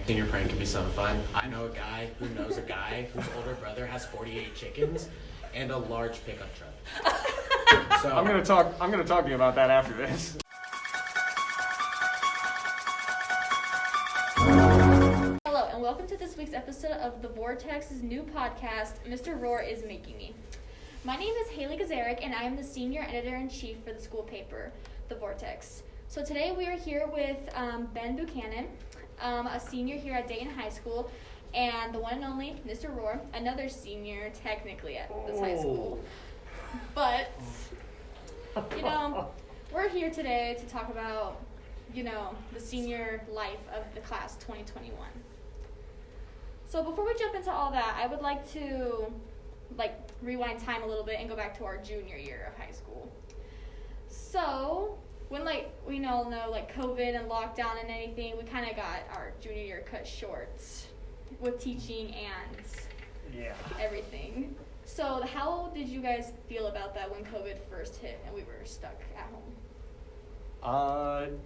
Senior prank can be some fun. I know a guy who knows a guy whose older brother has 48 chickens and a large pickup truck. So I'm gonna talk to you about that after this. Hello, and welcome to this week's episode of The Vortex's new podcast, Mr. Rohrer is Making Me. My name is Hailey Gazarek, and I am the senior editor-in-chief for the school paper, The Vortex. So today we are here with Ben Buchanan, a senior here at Dayton High School, and the one and only Mr. Rohrer, another senior technically at this high school. But, we're here today to talk about, the senior life of the class 2021. So before we jump into all that, I would like to, rewind time a little bit and go back to our junior year of high school. So, when, we all know, COVID and lockdown and anything, we kind of got our junior year cut short with teaching and everything. So, how did you guys feel about that when COVID first hit and we were stuck at home?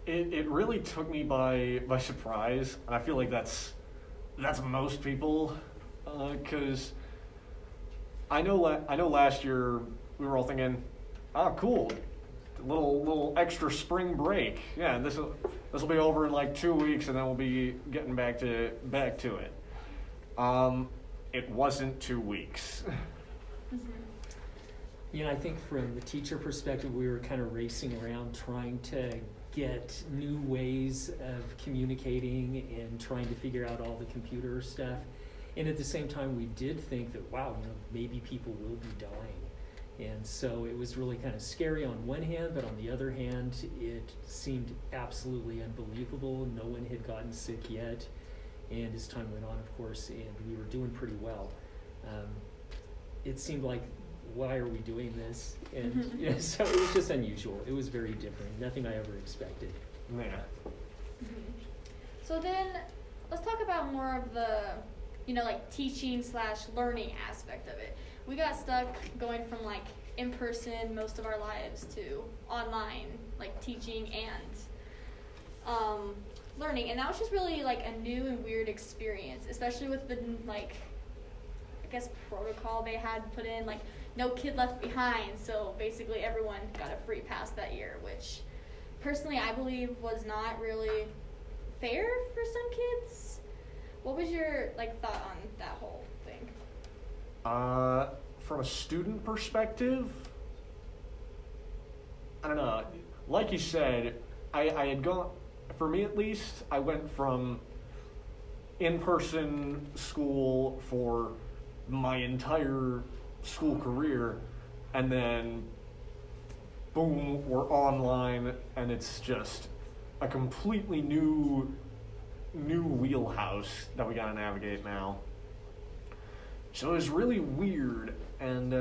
It really took me by surprise, and I feel like that's most people, because I know last year we were all thinking, cool, little extra spring break. Yeah, this will be over in 2 weeks, and then we'll be getting back to it. It wasn't 2 weeks. I think from the teacher perspective, we were kind of racing around trying to get new ways of communicating and trying to figure out all the computer stuff. And at the same time, we did think that, maybe people will be dying. And so it was really kind of scary on one hand, but on the other hand, it seemed absolutely unbelievable. No one had gotten sick yet. And as time went on, of course, and we were doing pretty well. It seemed like, why are we doing this? And so it was just unusual. It was very different. Nothing I ever expected. Yeah. Mm-hmm. So then, let's talk about more of the, teaching/learning aspect of it. We got stuck going from in person most of our lives to online, teaching and learning, and that was just really a new and weird experience, especially with the protocol they had put in, no kid left behind. So basically everyone got a free pass that year, which personally I believe was not really fair for some kids. What was your thought on that whole thing? From a student perspective, I don't know. Like you said, I had gone, for me at least, I went from in-person school for my entire school career, and then boom, we're online, and it's just a completely new wheelhouse that we gotta navigate now. So it was really weird, and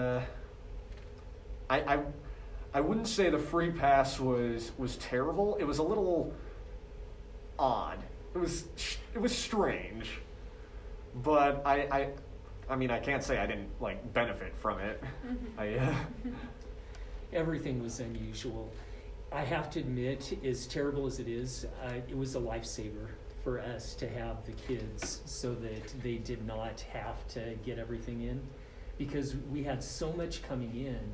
I wouldn't say the free pass was terrible. It was a little odd. It was strange, but I mean, I can't say I didn't benefit from it. Everything was unusual. I have to admit, as terrible as it is, it was a lifesaver for us to have the kids so that they did not have to get everything in, because we had so much coming in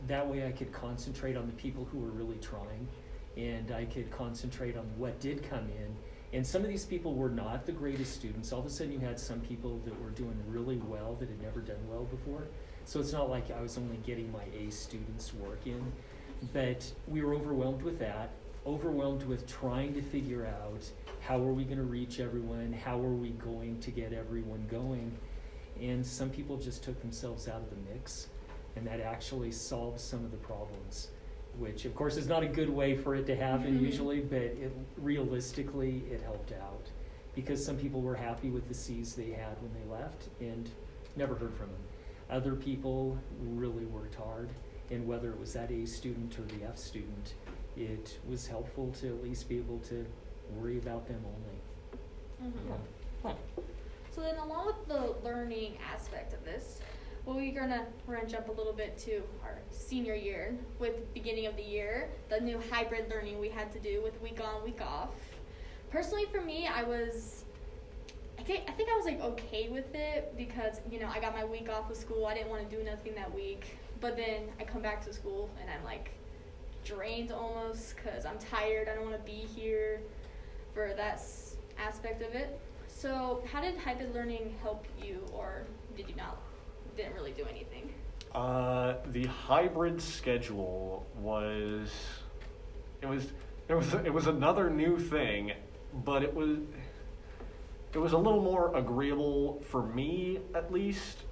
that way I could concentrate on the people who were really trying, and I could concentrate on what did come in. And some of these people were not the greatest students. All of a sudden you had some people that were doing really well that had never done well before. So it's not like I was only getting my A students' work in, but we were overwhelmed with that, overwhelmed with trying to figure out how are we going to reach everyone, how are we going to get everyone going. And some people just took themselves out of the mix, and that actually solved some of the problems, which of course is not a good way for it to happen usually, but realistically it helped out, because some people were happy with the C's they had when they left and never heard from them. Other people really worked hard, and whether it was that A student or the F student, it was helpful to at least be able to worry about them only. So then, along with the learning aspect of this, we're gonna jump a little bit to our senior year with beginning of the year, the new hybrid learning we had to do with week on, week off. Personally, for me, I think I was like okay with it because, you know, I got my week off of school. I didn't want to do nothing that week. But then I come back to school and I'm like drained almost because I'm tired. I don't want to be here for that aspect of it. So how did hybrid learning help you, or didn't really do anything? The hybrid schedule was another new thing, but it was a little more agreeable for me, at least,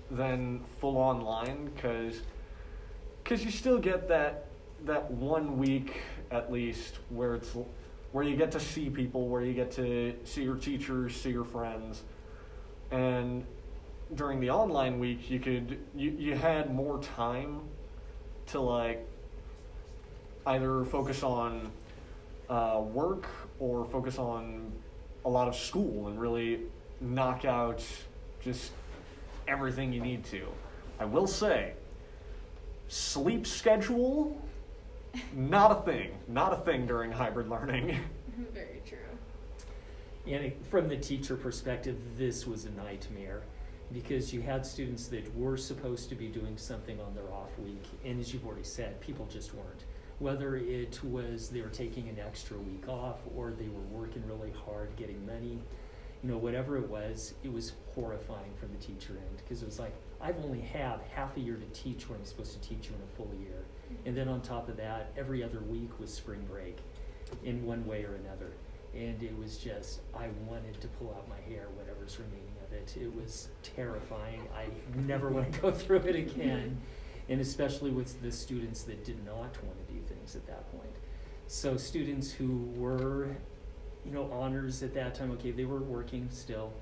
than full online, because you still get that 1 week at least where you get to see people, where you get to see your teachers, see your friends, and during the online week you had more time to like either focus on work or focus on a lot of school and really knock out just everything you need to. I will say, sleep schedule, not a thing during hybrid learning. Very true. And from the teacher perspective, this was a nightmare because you had students that were supposed to be doing something on their off week, and as you've already said, people just weren't. Whether it was they were taking an extra week off or they were working really hard getting money, you know, whatever it was horrifying from the teacher end, because it was like, I've only have half a year to teach what I'm supposed to teach you in a full year. And then on top of that, every other week was spring break in one way or another. And it was just, I wanted to pull out my hair, whatever's remaining of it. It was terrifying. I never want to go through it again. And especially with the students that did not want to do things at that point. So students who were, you know, honors at that time, okay, they were working still,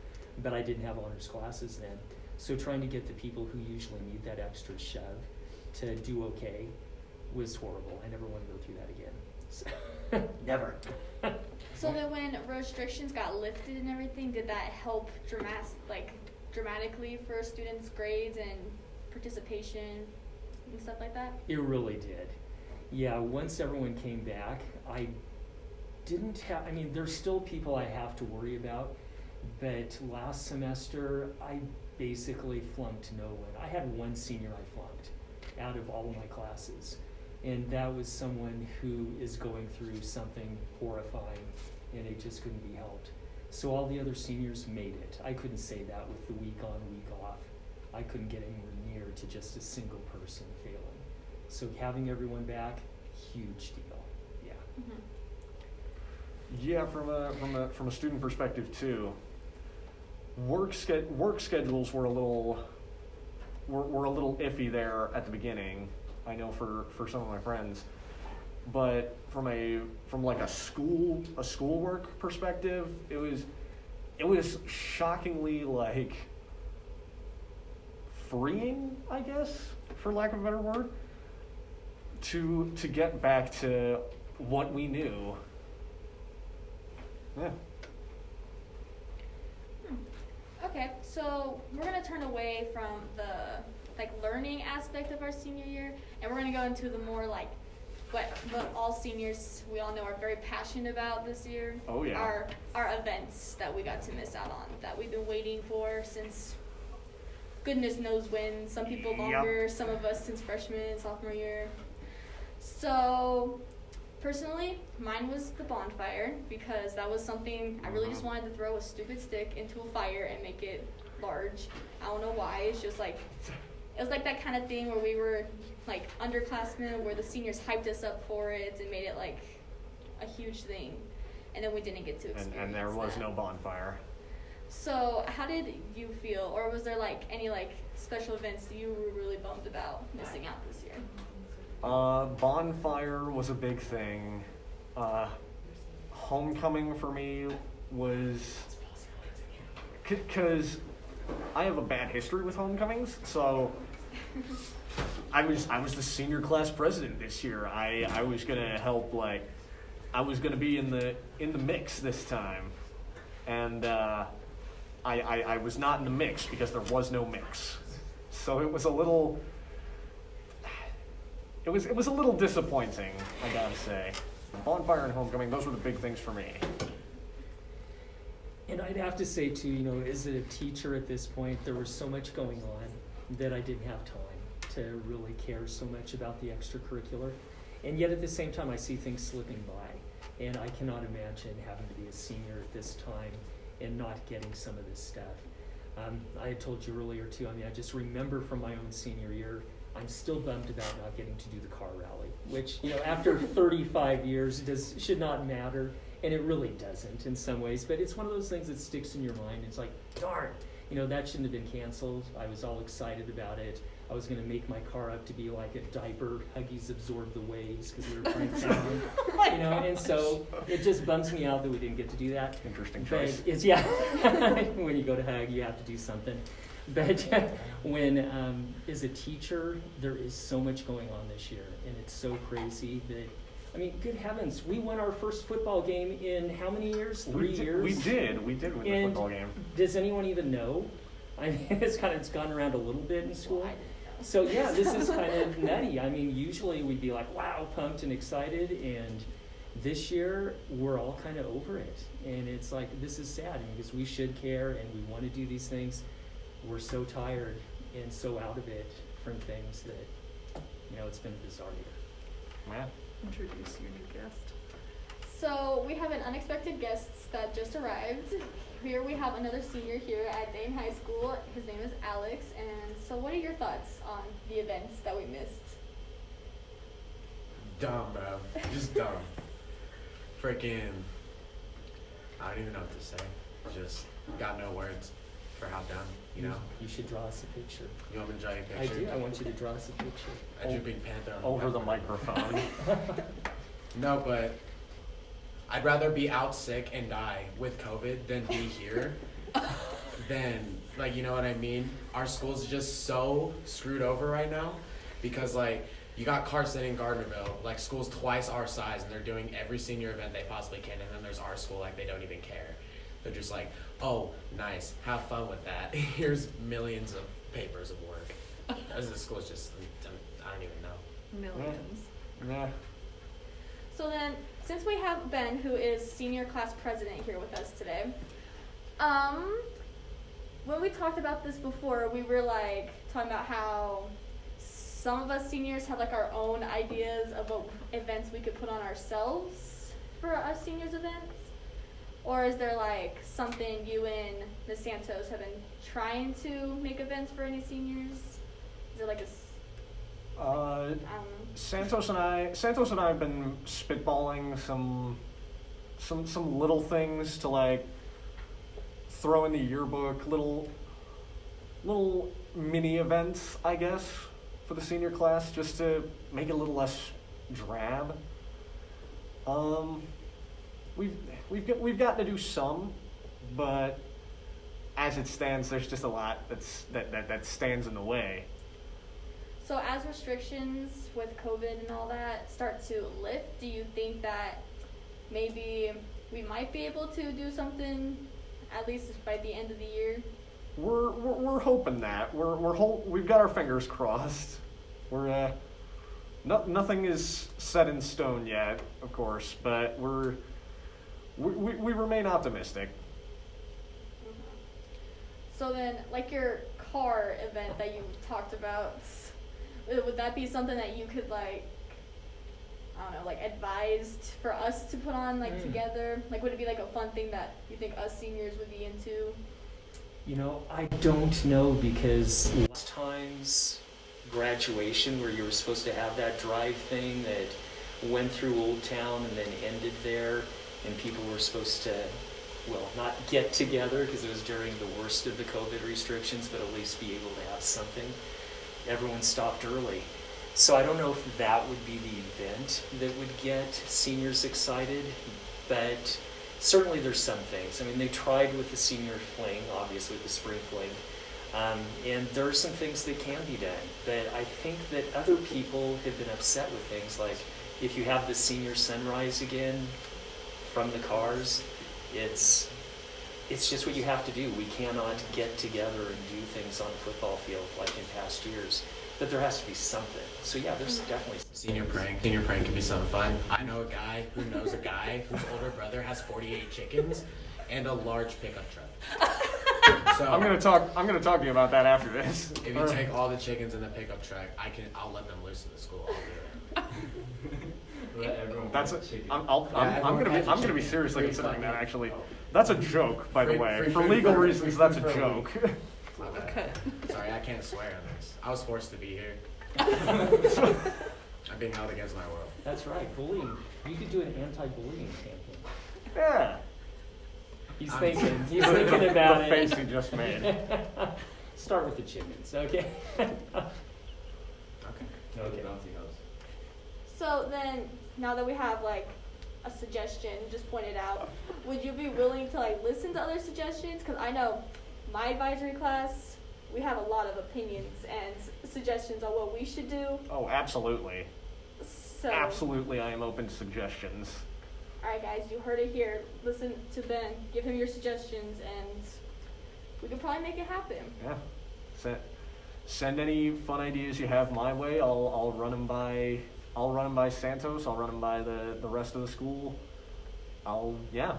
but I didn't have honors classes then. So trying to get the people who usually need that extra shove to do okay was horrible. I never want to go through that again. So never. So then when restrictions got lifted and everything, did that help dramatically for students' grades and participation and stuff like that? It really did. Yeah, once everyone came back, there's still people I have to worry about, but last semester I basically flunked no one. I had one senior I flunked out of all of my classes, and that was someone who is going through something horrifying, and it just couldn't be helped. So all the other seniors made it. I couldn't say that with the week on, week off. I couldn't get anywhere near to just a single person failing. So having everyone back, huge deal. Yeah. Mm-hmm. Yeah, from a student perspective too. Work schedules were a little iffy there at the beginning. I know for some of my friends, but from like a schoolwork perspective, it was shockingly like freeing, I guess, for lack of a better word, to get back to what we knew. Yeah. Okay, so we're gonna turn away from the learning aspect of our senior year, and we're gonna go into the more what all seniors we all know are very passionate about this year. Oh yeah. Our events that we got to miss out on, that we've been waiting for since goodness knows when. Some people longer, Yep. Some of us since freshman, sophomore year. So personally, mine was the bonfire, because that was something I really just wanted to throw a stupid stick into a fire and make it large. I don't know why. It's just it was like that kind of thing where we were like underclassmen, where the seniors hyped us up for it and made it like a huge thing, and then we didn't get to experience And there was that. no bonfire. So how did you feel, or was there any special events that you were really bummed about missing out this year? Bonfire was a big thing. Homecoming for me was, because I have a bad history with homecomings, so I was the senior class president this year. I was gonna help, I was gonna be in the mix this time, and I was not in the mix because there was no mix, so it was a little. It was a little disappointing, I gotta say. Bonfire and homecoming, those were the big things for me. And I'd have to say too, as a teacher at this point, there was so much going on that I didn't have time to really care so much about the extracurricular. And yet at the same time, I see things slipping by. And I cannot imagine having to be a senior at this time and not getting some of this stuff. I had told you earlier too, I just remember from my own senior year, I'm still bummed about not getting to do the car rally, which, after 35 years should not matter. And it really doesn't in some ways, but it's one of those things that sticks in your mind. It's like, darn, that shouldn't have been canceled. I was all excited about it. I was going to make my car up to be like a diaper. Huggies absorb the waves because we were trying to sound, and so it just bums me out that we didn't get to do that. Interesting choice. But when you go to Hug, you have to do something. But when, as a teacher, there is so much going on this year, and it's so crazy that, good heavens, we won our first football game in how many years? 3 years? We did win the football game. Does anyone even know? It's gone around a little bit in school. Well, I didn't know. So yeah, this is kind of nutty. Usually we'd be like, wow, pumped and excited, and this year we're all kind of over it. And it's like, this is sad because we should care and we want to do these things. We're so tired and so out of it from things that, it's been a bizarre year. Yeah. Introduce your new guest. So we have an unexpected guest that just arrived. Here we have another senior here at Dane High School. His name is Alex. And so what are your thoughts on the events that we missed? Dumb, bro. Just dumb. Freaking, I don't even know what to say. Just got no words for how dumb, You should draw us a picture. You want me to draw you a I picture? do. I want you to draw us a picture. I drew Big Panther on Over the background. microphone. No, but I'd rather be out sick and die with COVID than be here. Than, you know what I mean? Our school's just so screwed over right now because, you got Carson and Gardnerville, schools twice our size, and they're doing every senior event they possibly can, and then there's our school, they don't even care. They're just like, oh, nice, have fun with that. Here's millions of papers of work. As the school's just, I don't even know. Millions. Yeah. So then, since we have Ben, who is senior class president here with us today, when we talked about this before, we were talking about how some of us seniors have our own ideas of what events we could put on ourselves for our seniors events. Or is there something you and Ms. Santos have been trying to make events for any seniors? Is there I don't know. Santos and I have been spitballing some little things to throw in the yearbook, little mini events, I guess, for the senior class, just to make it a little less drab. We've gotten to do some, but as it stands, there's just a lot that stands in the way. So as restrictions with COVID and all that start to lift, do you think that maybe we might be able to do something at least by the end of the year? We're hoping that. We've got our fingers crossed. Nothing is set in stone yet, of course, but we remain optimistic. So then, your car event that you talked about, would that be something that you could advised for us to put on together? Would it be a fun thing that you think us seniors would be into? I don't know, because last time's graduation where you were supposed to have that drive thing that went through Old Town and then ended there, and people were supposed to, not get together because it was during the worst of the COVID restrictions, but at least be able to have something. Everyone stopped early. So I don't know if that would be the event that would get seniors excited, but certainly there's some things. They tried with the senior fling, obviously the spring fling, and there are some things that can be done. But I think that other people have been upset with things like if you have the senior sunrise again from the cars, it's just what you have to do. We cannot get together and do things on a football field like in past years. But there has to be something. So yeah, there's definitely Senior prank can be something fun. I know a guy who knows a guy whose older brother has 48 chickens, and a large pickup truck. So I'm gonna talk to you about that after this. if you take all the chickens in the pickup truck, I'll let them loose in the school. I'll do it. Let everyone That's have chicken. I'm everyone gonna has a be chicken. seriously Free considering fun. that actually. That's a joke, by the Free- way. free For food legal for- reasons, free that's food a for a joke. My bad. Okay. Sorry, I can't swear on this. I was forced to be here. I'm being held against my will. That's right, bullying. You could do an anti-bullying campaign. Yeah. He's I'm- thinking. He's The- thinking the, about the it. face he just made. Start with the chickens, okay? Okay. No, the bouncy house. So then, now that we have like a suggestion just pointed out, would you be willing to like listen to other suggestions? Because I know my advisory class, we have a lot of opinions and suggestions on what we should do. Oh, absolutely. So, Absolutely, I am open to suggestions. all right, guys, you heard it here. Listen to Ben, give him your suggestions, and we could probably make it happen. Yeah. Send any fun ideas you have my way. I'll run them by Santos. I'll run them by the rest of the school. Yeah.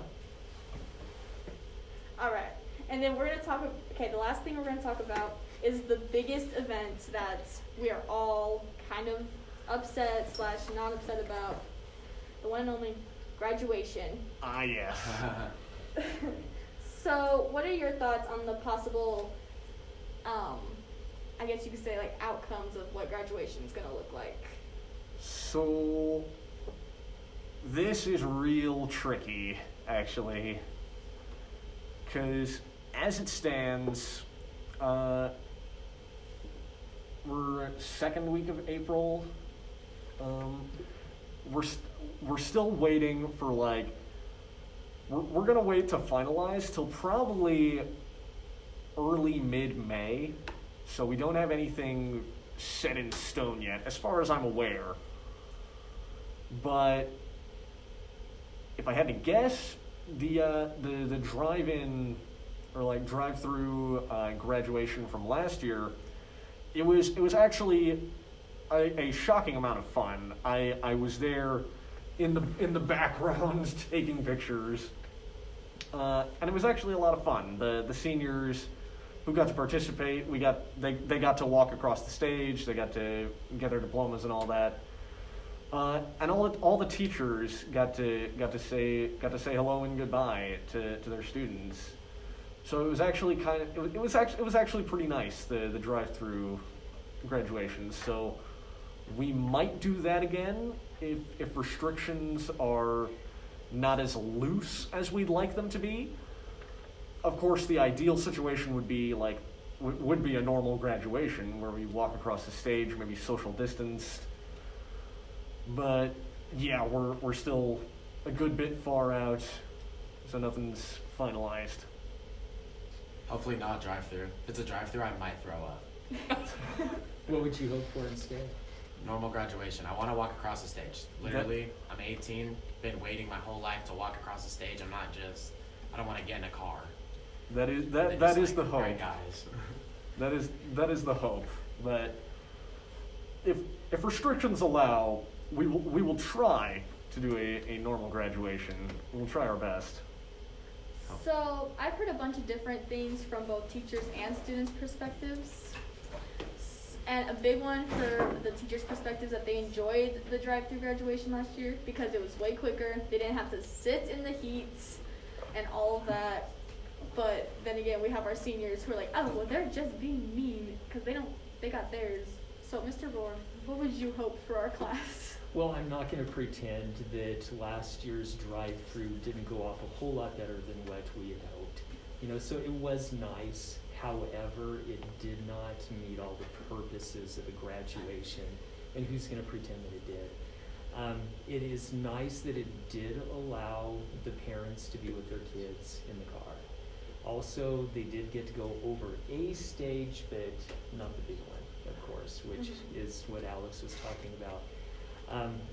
All right, and then we're gonna talk. Okay, the last thing we're gonna talk about is the biggest event that we are all kind of upset / not upset about. The one and only graduation. Ah, yes. So, what are your thoughts on the possible, I guess you could say, like, outcomes of what graduation is gonna look like? So this is real tricky, actually, because as it stands, we're second week of April. We're still waiting for we're gonna wait to finalize till probably early mid-May, so we don't have anything set in stone yet, as far as I'm aware. But if I had to guess, the drive-in or drive-through graduation from last year, it was actually a shocking amount of fun. I was there in the background taking pictures, and it was actually a lot of fun. The seniors who got to participate, they got to walk across the stage, they got to get their diplomas and all that, and all the teachers got to say hello and goodbye to their students. So it was actually it was actually pretty nice, the drive-through graduations. So we might do that again if restrictions are not as loose as we'd like them to be. Of course, the ideal situation would be a normal graduation where we walk across the stage, maybe social distanced. But yeah, we're still a good bit far out, so nothing's finalized. Hopefully not drive-through. If it's a drive-through, I might throw up. What would you hope for instead? Normal graduation. I want to walk across the stage. Literally, I'm 18, been waiting my whole life to walk across the stage. I don't want to get in a car. That is They're that just is the like, hope. "Alright, guys." That is the hope. But if restrictions allow, we will try to do a normal graduation. We'll try our best. So, I've heard a bunch of different things from both teachers and students' perspectives. And a big one for the teachers' perspectives that they enjoyed the drive-through graduation last year because it was way quicker. They didn't have to sit in the heat and all of that. But then again, we have our seniors who are like, oh, well, they're just being mean because they got theirs. So, Mr. Rohrer, what would you hope for our class? Well, I'm not going to pretend that last year's drive-through didn't go off a whole lot better than what we had hoped. So it was nice. However, it did not meet all the purposes of a graduation. And who's going to pretend that it did? It is nice that it did allow the parents to be with their kids in the car. Also, they did get to go over a stage, but not the big one, of course, which is what Alex was talking about.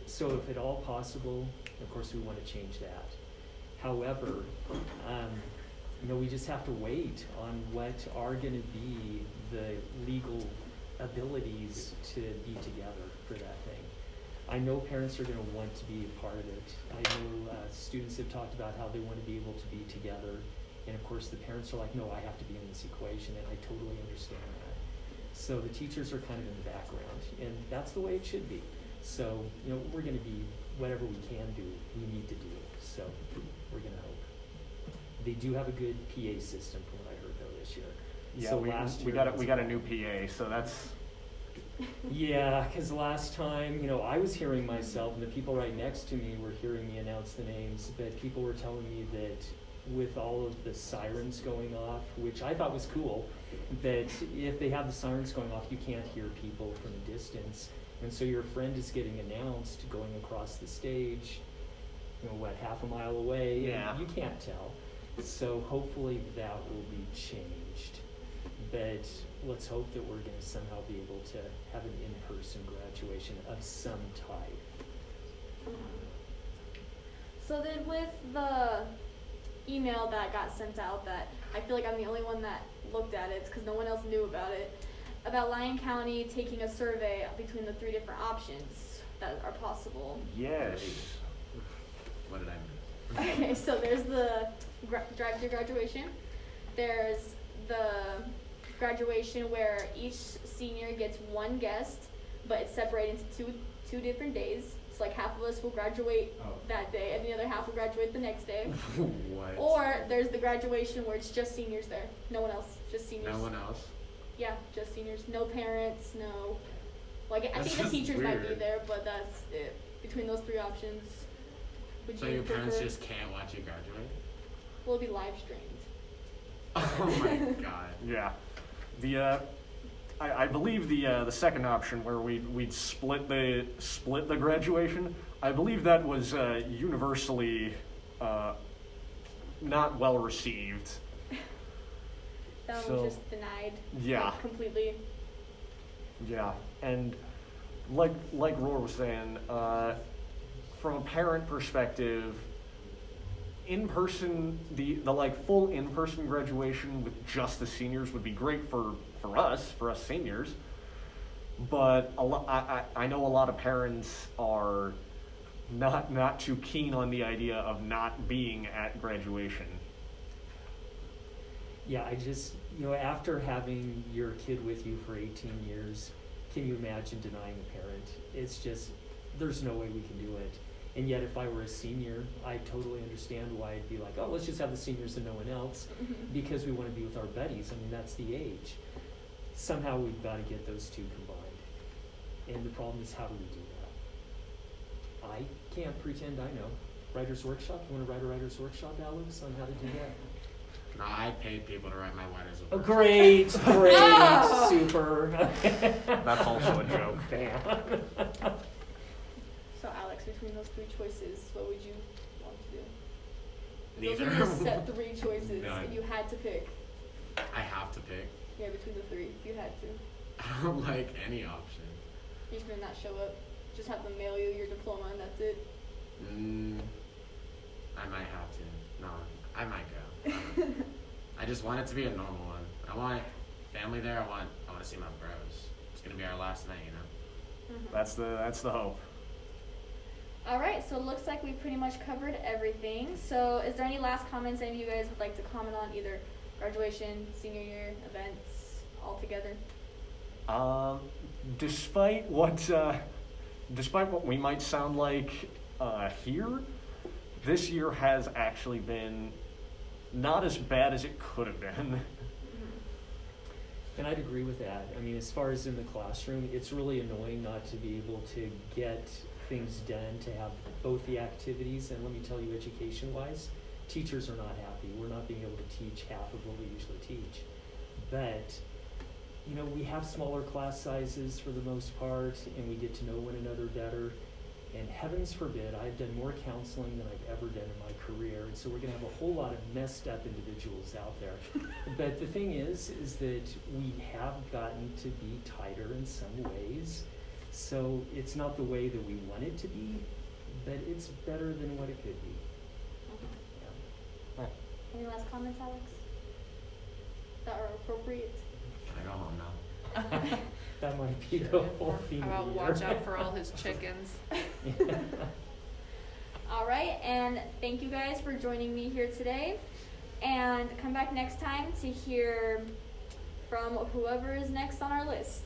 So if at all possible, of course, we want to change that. However, we just have to wait on what are going to be the legal abilities to be together for that thing. I know parents are going to want to be a part of it. I know students have talked about how they want to be able to be together. And of course, the parents are like, no, I have to be in this equation, and I totally understand that. So the teachers are kind of in the background, and that's the way it should be. So, we're going to be, whatever we can do, we need to do. So we're going to hope. They do have a good PA system from what I heard though this year. Yeah, So we got a new PA, so that's. Yeah, because last time, I was hearing myself, and the people right next to me were hearing me announce the names, but people were telling me that with all of the sirens going off, which I thought was cool, that if they have the sirens going off, you can't hear people from a distance. And so your friend is getting announced going across the stage, half a mile away, Yeah. and you can't tell. So hopefully that will be changed. But let's hope that we're going to somehow be able to have an in-person graduation of some type. So then with the email that got sent out, that I feel like I'm the only one that looked at it because no one else knew about it, about Lyon County taking a survey between the 3 different options that are possible. Yes. What did I miss? Okay, so there's the drive-through graduation. There's the graduation where each senior gets one guest, but it's separated into two different days. So like half of us will graduate that day, and the other half will graduate the next day. What? Or there's the graduation where it's just seniors there, no one else, just seniors. No one else? Yeah, just seniors, no parents, no. Well, I That's think the just teachers might be weird. there, but that's it. Between those 3 options, would So you your parents prefer? just can't watch you graduate? Will be live streamed. Oh my god. Yeah. I believe the second option where we'd split the graduation, I believe that was universally not well received. That one So, was just denied. yeah. Like, completely. Yeah, and like Rohrer was saying, from a parent perspective, in person, the full in person graduation with just the seniors would be great for us seniors. But I know a lot of parents are not too keen on the idea of not being at graduation. Yeah, I just, after having your kid with you for 18 years, can you imagine denying a parent? It's just, there's no way we can do it. And yet, if I were a senior, I totally understand why I'd be like, oh, let's just have the seniors and no one else, because we want to be with our buddies. I mean, that's the age. Somehow we've got to get those 2 combined. And the problem is, how do we do that? I can't pretend I know. Writer's Workshop? You want to write a Writer's Workshop, Alex, on how to do that? No, I paid people to write my letters. Oh, great, Oh! super. That's also a joke. Bam. So Alex, between those 3 choices, what would you want to do? Neither. Those are your set 3 choices. None. If you had to pick. I have to pick. Yeah, between the 3, if you had to. I don't like any option. You're just gonna not show up. Just have them mail you your diploma and that's it. I might have to. No, I might go. I just want it to be a normal one. I want family there. I want to see my bros. It's gonna be our last night, That's the hope. All right, so it looks like we pretty much covered everything. So is there any last comments any of you guys would like to comment on, either graduation, senior year, events, all together? Despite what we might sound like here, this year has actually been not as bad as it could have been. And I'd agree with that. I mean, as far as in the classroom, it's really annoying not to be able to get things done, to have both the activities, and let me tell you, education-wise, teachers are not happy. We're not being able to teach half of what we usually teach. But, we have smaller class sizes for the most part, and we get to know one another better. And heavens forbid, I've done more counseling than I've ever done in my career, and so we're going to have a whole lot of messed up individuals out there. But the thing is that we have gotten to be tighter in some ways. So it's not the way that we want it to be, but it's better than what it could be. Yeah. Any last comments, Alex? That are appropriate? Can I go home now? That might be the whole theme How of about the watch year. out for all his chickens? All right, and thank you guys for joining me here today. And come back next time to hear from whoever is next on our list.